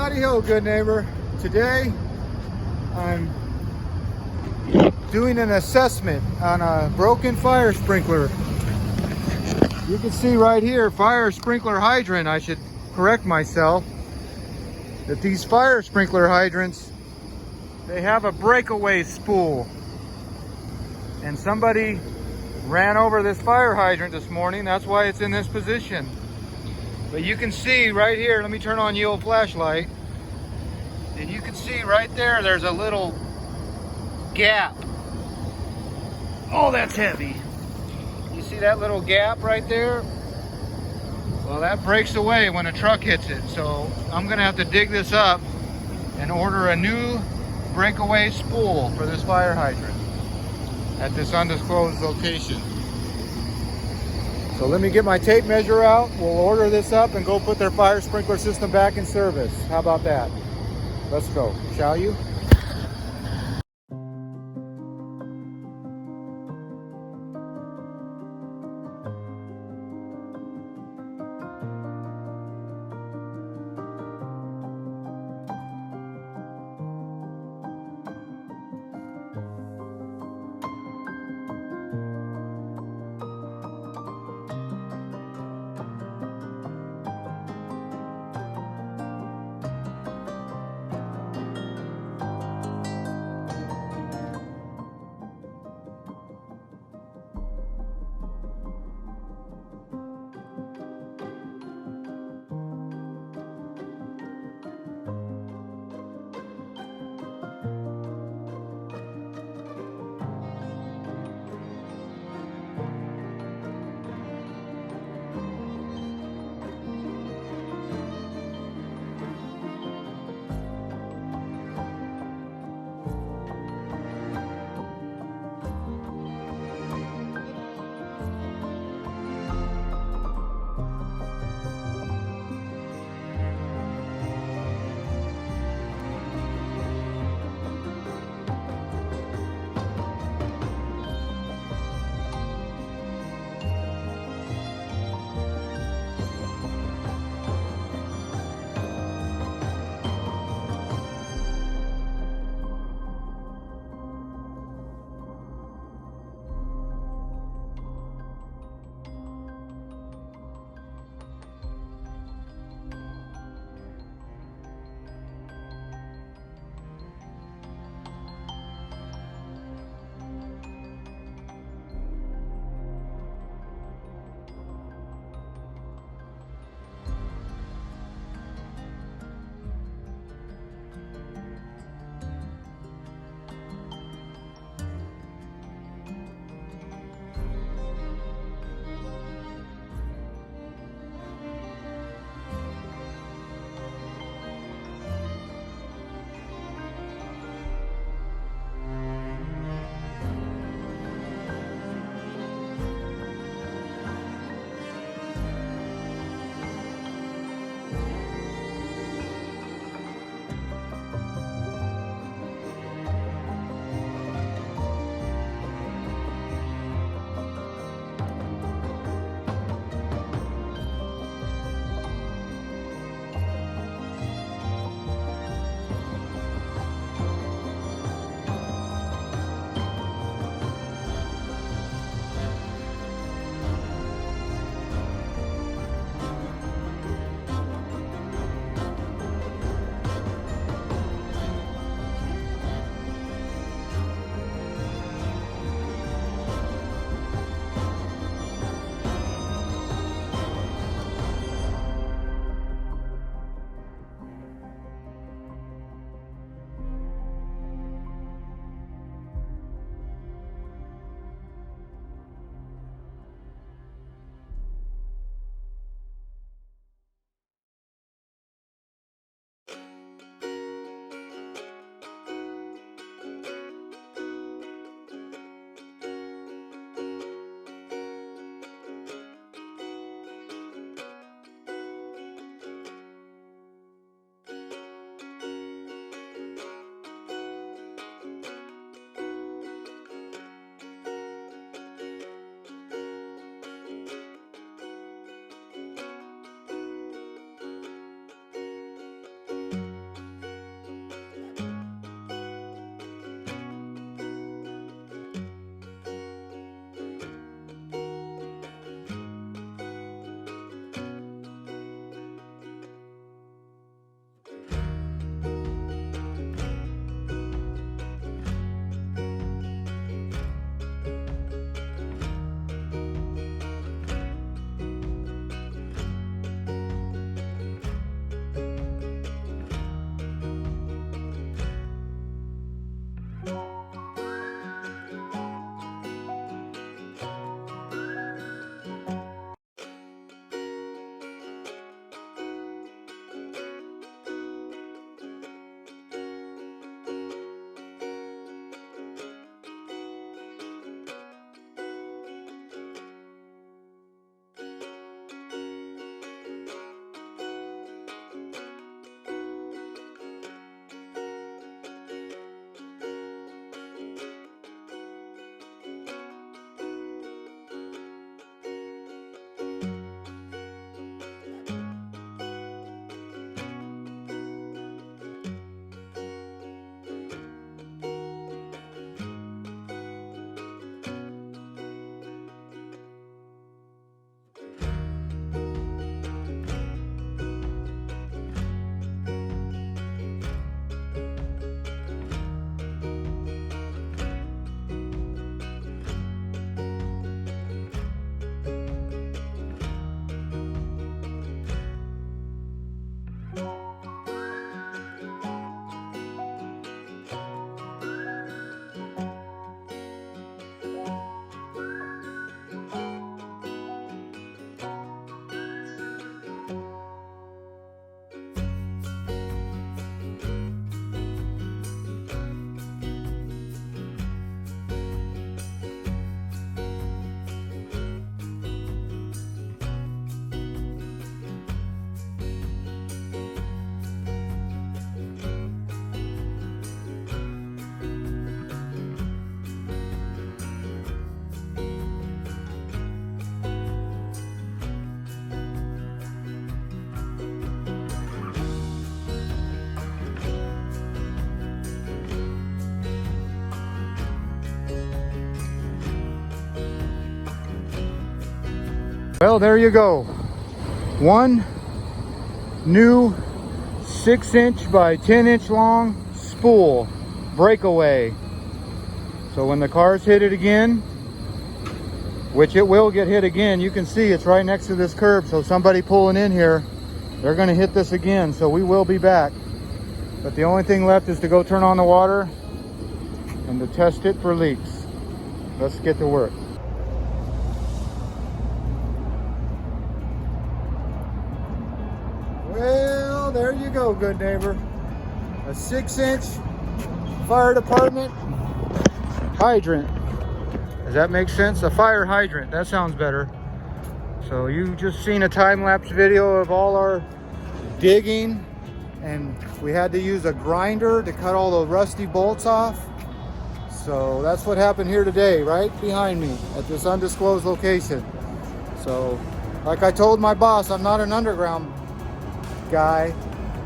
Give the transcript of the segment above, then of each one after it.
Howdy ho, good neighbor. Today I'm doing an assessment on a broken fire sprinkler. You can see right here, fire sprinkler hydrant. I should correct myself that these fire sprinkler hydrants, they have a breakaway spool. And somebody ran over this fire hydrant this morning. That's why it's in this position. But you can see right here, let me turn on the old flashlight. And you can see right there, there's a little gap. Oh, that's heavy. You see that little gap right there? Well, that breaks away when a truck hits it. So I'm gonna have to dig this up and order a new breakaway spool for this fire hydrant at this undisclosed location. So let me get my tape measure out. We'll order this up and go put their fire sprinkler system back in service. How about that? Let's go, shall you? Well, there you go. One new 6-inch by 10-inch long spool breakaway. So when the cars hit it again, which it will get hit again, you can see it's right next to this curb. So somebody pulling in here, they're going to hit this again. So we will be back. But the only thing left is to go turn on the water and to test it for leaks. Let's get to work. Well, there you go, good neighbor. A 6-inch fire department hydrant. Does that make sense? A fire hydrant, that sounds better. So you just seen a time-lapse video of all our digging, and we had to use a grinder to cut all the rusty bolts off. So that's what happened here today, right behind me at this undisclosed location. So like I told my boss, I'm not an underground guy,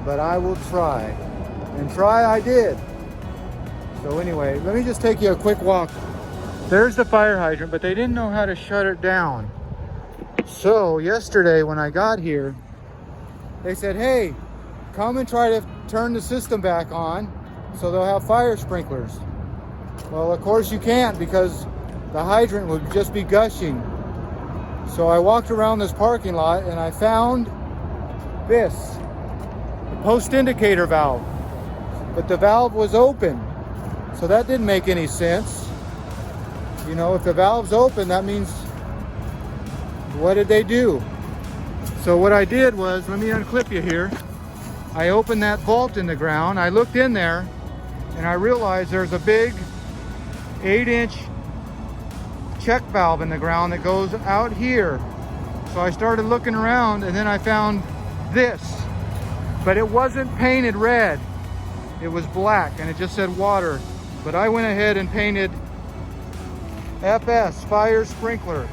but I will try. And try I did. So anyway, let me just take you a quick walk. There's the fire hydrant, but they didn't know how to shut it down. So yesterday when I got here, they said, hey, come and try to turn the system back on so they'll have fire sprinklers. Well, of course you can't, because the hydrant would just be gushing. So I walked around this parking lot and I found this, the post indicator valve. But the valve was open. So that didn't make any sense. You know, if the valve's open, that means, what did they do? So what I did was, let me unclip you here. I opened that vault in the ground. I looked in there and I realized there's a big 8-inch check valve in the ground that goes out here. So I started looking around and then I found this, but it wasn't painted red. It was black and it just said water. But I went ahead and painted FS, fire sprinkler.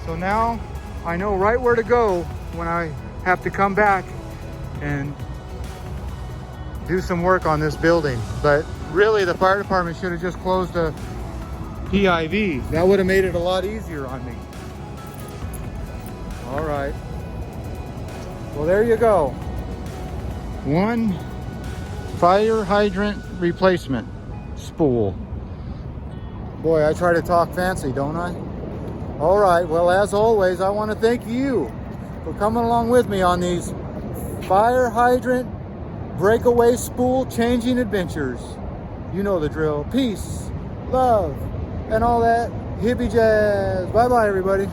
So now I know right where to go when I have to come back and do some work on this building. But really the fire department should have just closed a PIV. That would have made it a lot easier on me. All right. Well, there you go. One fire hydrant replacement spool. Boy, I try to talk fancy, don't I? All right, well, as always, I want to thank you for coming along with me on these fire hydrant breakaway spool changing adventures. You know the drill. Peace, love, and all that hippie jazz. Bye-bye, everybody.